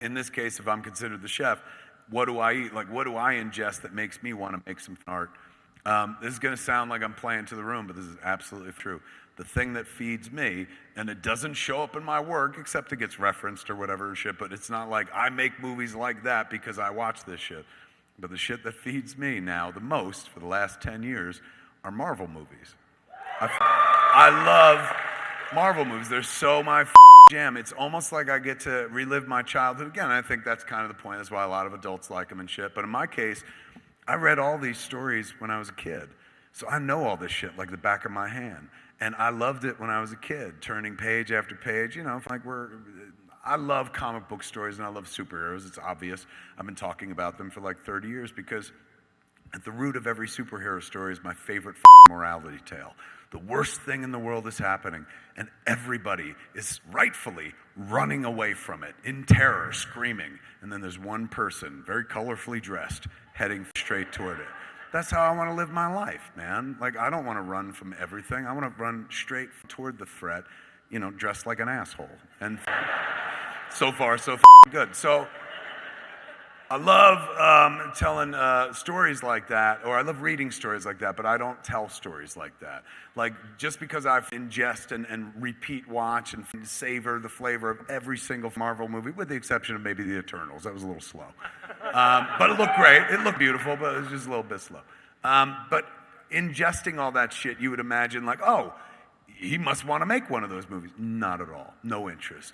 In this case, if I'm considered the chef, what do I eat? Like, what do I ingest that makes me want to make some art? This is going to sound like I'm playing to the room, but this is absolutely true. The thing that feeds me, and it doesn't show up in my work, except it gets referenced or whatever shit, but it's not like I make movies like that because I watch this shit. But the shit that feeds me now the most for the last 10 years are Marvel movies. I love Marvel movies. They're so my jam. It's almost like I get to relive my childhood again. I think that's kind of the point. That's why a lot of adults like them and shit. But in my case, I read all these stories when I was a kid. So I know all this shit like the back of my hand. And I loved it when I was a kid, turning page after page. You know, I love comic book stories and I love superheroes. It's obvious. I've been talking about them for like 30 years because at the root of every superhero story is my favorite morality tale. The worst thing in the world is happening, and everybody is rightfully running away from it in terror, screaming. And then there's one person, very colorfully dressed, heading straight toward it. That's how I want to live my life, man. Like, I don't want to run from everything. I want to run straight toward the threat, you know, dressed like an asshole. And so far, so good. So I love telling stories like that, or I love reading stories like that, but I don't tell stories like that. Like, just because I've ingest and repeat watch and savor the flavor of every single Marvel movie, with the exception of maybe the Eternals. That was a little slow. But it looked great. It looked beautiful, but it was just a little bit slow. But ingesting all that shit, you would imagine like, oh, he must want to make one of those movies. Not at all. No interest.